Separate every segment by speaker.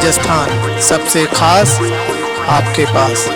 Speaker 1: राजस्थान सबसे खास आपके पास।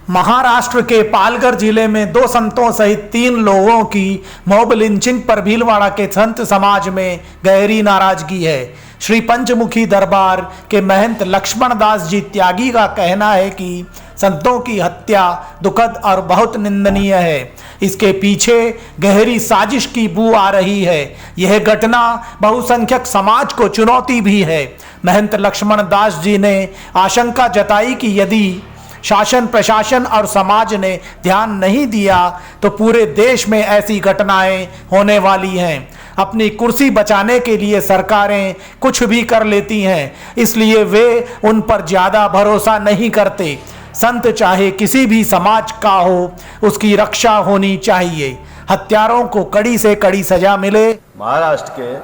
Speaker 2: महाराष्ट्र के पालघर जिले में 2 संतों सहित 3 लोगों की मॉब लिंचिंग पर भीलवाड़ा के संत समाज में गहरी नाराजगी है। श्री पंचमुखी दरबार के महंत लक्ष्मण दास जी त्यागी का कहना है कि संतों की हत्या दुखद और बहुत निंदनीय है। इसके पीछे गहरी साजिश की बू आ रही है। यह घटना बहुसंख्यक समाज को चुनौती भी है। महंत लक्ष्मण दास जी ने आशंका जताई कि यदि शासन प्रशासन और समाज ने ध्यान नहीं दिया तो पूरे देश में ऐसी घटनाएं होने वाली हैं। अपनी कुर्सी बचाने के लिए सरकारें कुछ भी कर लेती हैं, इसलिए वे उन पर ज़्यादा भरोसा नहीं करते। संत चाहे किसी भी समाज का हो, उसकी रक्षा होनी चाहिए। हत्यारों को कड़ी से कड़ी सजा मिले।
Speaker 3: महाराष्ट्र के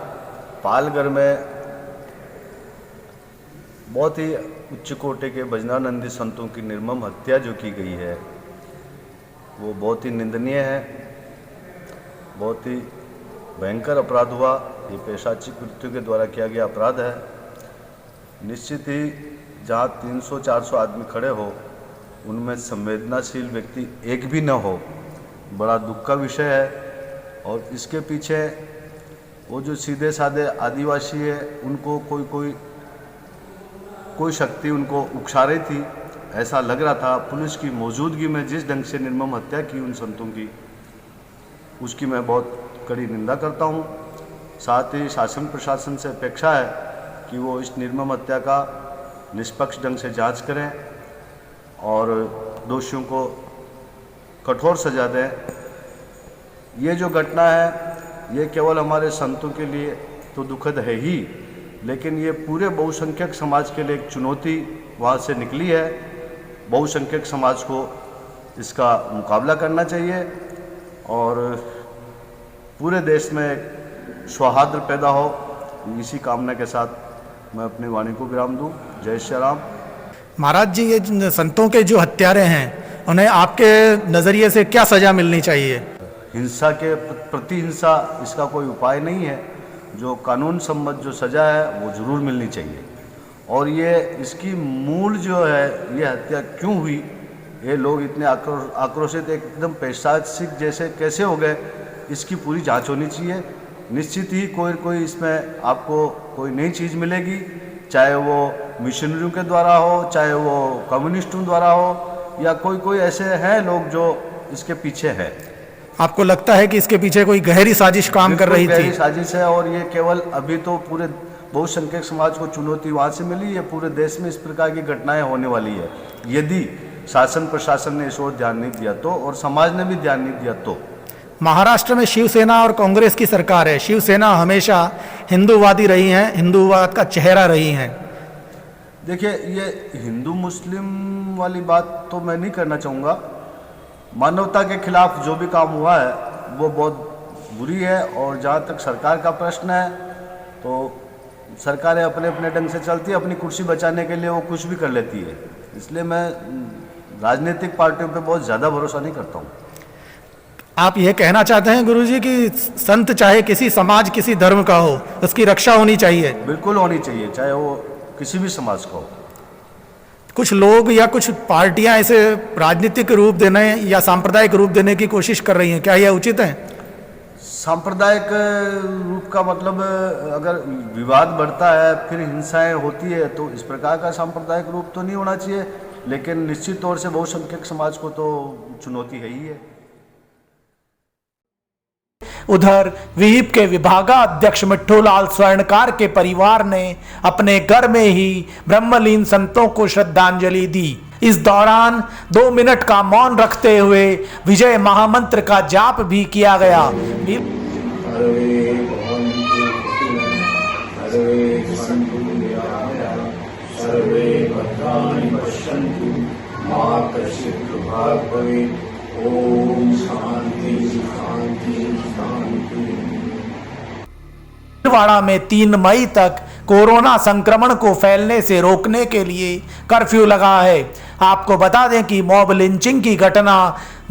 Speaker 3: पालघर में बहुत ही उच्च कोटि के भजनानंदी संतों की निर्मम हत्या जो की गई है वो बहुत ही निंदनीय है, बहुत ही भयंकर अपराध हुआ। ये पेशाची कृत्यों के द्वारा किया गया अपराध है। निश्चित ही जहाँ 300-400 आदमी खड़े हो उनमें संवेदनाशील व्यक्ति एक भी न हो, बड़ा दुख का विषय है। और इसके पीछे वो जो सीधे साधे आदिवासी है उनको कोई शक्ति उनको उकसा रही थी, ऐसा लग रहा था। पुलिस की मौजूदगी में जिस ढंग से निर्मम हत्या की उन संतों की, उसकी मैं बहुत कड़ी निंदा करता हूँ। साथ ही शासन प्रशासन से अपेक्षा है कि वो इस निर्मम हत्या का निष्पक्ष ढंग से जांच करें और दोषियों को कठोर सजा दें। ये जो घटना है ये केवल हमारे संतों के लिए तो दुखद है ही, लेकिन ये पूरे बहुसंख्यक समाज के लिए एक चुनौती वहाँ से निकली है। बहुसंख्यक समाज को इसका मुकाबला करना चाहिए और पूरे देश में सौहार्द पैदा हो, इसी कामना के साथ मैं अपनी वाणी को विराम दूँ। जय श्री राम।
Speaker 2: महाराज जी, ये संतों के जो हत्यारे हैं उन्हें आपके नज़रिए से क्या सज़ा मिलनी चाहिए?
Speaker 3: हिंसा के प्रति हिंसा इसका कोई उपाय नहीं है। जो कानून सम्मत जो सज़ा है वो ज़रूर मिलनी चाहिए। और ये इसकी मूल जो है ये हत्या क्यों हुई, ये लोग इतने आक्रोशित एकदम पैशाचिक जैसे कैसे हो गए, इसकी पूरी जांच होनी चाहिए। निश्चित ही कोई इसमें आपको कोई नई चीज़ मिलेगी, चाहे वो मिशनरियों के द्वारा हो, चाहे वो कम्युनिस्टों द्वारा हो, या कोई ऐसे हैं लोग जो इसके पीछे है।
Speaker 2: आपको लगता है कि इसके पीछे कोई गहरी साजिश काम कर रही थी?
Speaker 3: गहरी साजिश है। और ये केवल अभी तो पूरे बहुसंख्यक समाज को चुनौती वहाँ से मिली है, पूरे देश में इस प्रकार की घटनाएं होने वाली है यदि शासन प्रशासन ने इस ओर ध्यान नहीं दिया तो, और समाज ने भी ध्यान नहीं दिया तो।
Speaker 2: महाराष्ट्र में शिवसेना और कांग्रेस की सरकार है। शिवसेना हमेशा हिंदूवादी रही है, हिंदूवाद का चेहरा रही है।
Speaker 3: देखिए, ये हिंदू मुस्लिम वाली बात तो मैं नहीं करना चाहूँगा। मानवता के खिलाफ जो भी काम हुआ है वो बहुत बुरी है। और जहाँ तक सरकार का प्रश्न है तो सरकारें अपने अपने ढंग से चलती है, अपनी कुर्सी बचाने के लिए वो कुछ भी कर लेती है। इसलिए मैं राजनीतिक पार्टियों पे बहुत ज़्यादा भरोसा नहीं करता हूँ।
Speaker 2: आप ये कहना चाहते हैं गुरुजी कि संत चाहे किसी समाज किसी धर्म का हो, उसकी रक्षा होनी चाहिए?
Speaker 3: बिल्कुल होनी चाहिए, चाहे वो किसी भी समाज का हो।
Speaker 2: कुछ लोग या कुछ पार्टियां इसे राजनीतिक रूप देने या सांप्रदायिक रूप देने की कोशिश कर रही हैं, क्या यह उचित है?
Speaker 3: सांप्रदायिक रूप का मतलब अगर विवाद बढ़ता है फिर हिंसाएं होती है तो इस प्रकार का सांप्रदायिक रूप तो नहीं होना चाहिए, लेकिन निश्चित तौर से बहुसंख्यक समाज को तो चुनौती है ही है।
Speaker 2: उधर विहिप के विभागाध्यक्ष मिट्ठूलाल स्वर्णकार के परिवार ने अपने घर में ही ब्रह्मलीन संतों को श्रद्धांजलि दी। इस दौरान 2 मिनट का मौन रखते हुए विजय महामंत्र का जाप भी किया गया।
Speaker 4: सर्वे भद्राणि पश्यन्तु मा कश्चित् दुःखात् भवेत्। ओम शांति शांति शांति।
Speaker 2: भीलवाड़ा में 3 मई तक कोरोना संक्रमण को फैलने से रोकने के लिए कर्फ्यू लगा है। आपको बता दें कि मॉब लिंचिंग की घटना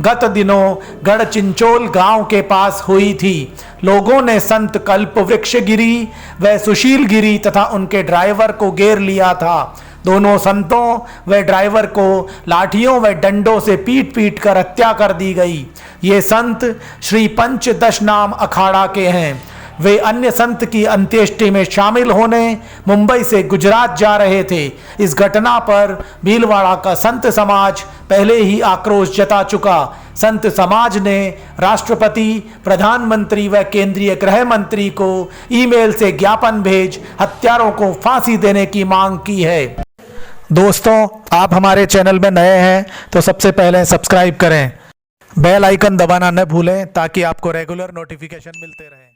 Speaker 2: गत दिनों गढ़चिंचोल गांव के पास हुई थी। लोगों ने संत कल्पवृक्ष गिरी व सुशील गिरी तथा उनके ड्राइवर को घेर लिया था। दोनों संतों व ड्राइवर को लाठियों व डंडों से पीट पीट कर हत्या कर दी गई। ये संत श्री पंचदश नाम अखाड़ा के हैं। वे अन्य संत की अंत्येष्टि में शामिल होने मुंबई से गुजरात जा रहे थे। इस घटना पर भीलवाड़ा का संत समाज पहले ही आक्रोश जता चुका। संत समाज ने राष्ट्रपति, प्रधानमंत्री व केंद्रीय गृह मंत्री को ईमेल से ज्ञापन भेज हत्यारों को फांसी देने की मांग की है।
Speaker 1: दोस्तों, आप हमारे चैनल में नए हैं तो सबसे पहले सब्सक्राइब करें, बेल आइकन दबाना न भूलें ताकि आपको रेगुलर नोटिफिकेशन मिलते रहें।